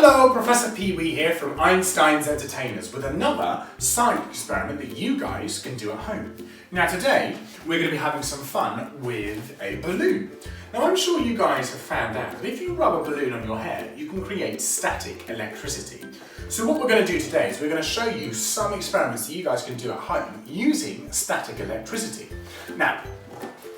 Hello, Professor Pee-wee here from Einstein's Entertainers with another science experiment that you guys can do at home. Now today, we're going to be having some fun with a balloon. Now I'm sure you guys have found out that if you rub a balloon on your hair, you can create static electricity. So what we're going to do today is we're going to show you some experiments that you guys can do at home using static electricity. Now,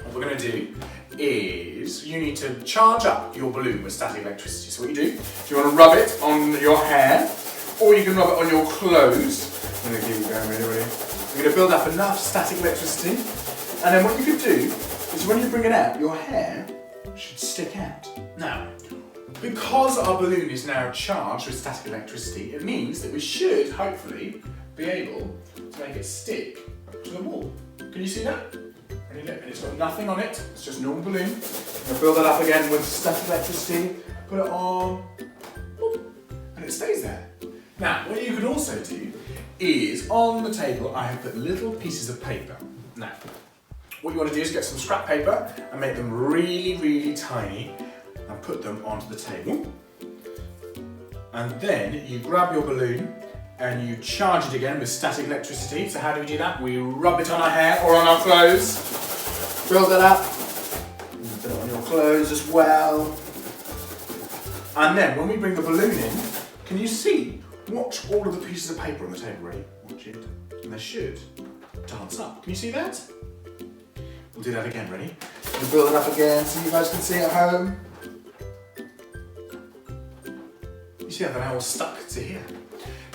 what we're going to do is you need to charge up your balloon with static electricity. So what you do, if you want to rub it on your hair, or you can rub it on your clothes. I'm going to keep going really. You're going to build up enough static electricity, and then what you can do is when you bring it out, your hair should stick out. Now, because our balloon is now charged with static electricity, it means that we should hopefully be able to make it stick to the wall. Can you see that? And it's got nothing on it, it's just a normal balloon. I'm going to build it up again with static electricity, put it on, and it stays there. Now, what you can also do is, on the table, I have put little pieces of paper. Now, what you want to do is get some scrap paper and make them really tiny and put them onto the table. And then you grab your balloon and you charge it again with static electricity. So how do we do that? We rub it on our hair or on our clothes, build it up, put it on your clothes as well. And then when we bring the balloon in, can you see? Watch all of the pieces of paper on the table, ready? Watch it. And they should dance up. Can you see that? We'll do that again, ready? We'll build it up again so you guys can see at home. You see how they're now all stuck to here.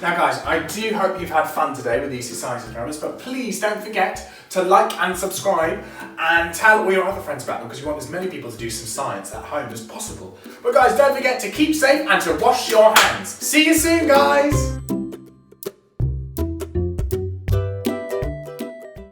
Now guys, I do hope you've had fun today with these science experiments, but please don't forget to like and subscribe and tell all your other friends about them because we want as many people to do some science at home as possible. But guys, don't forget to keep safe and to wash your hands. See you soon, guys!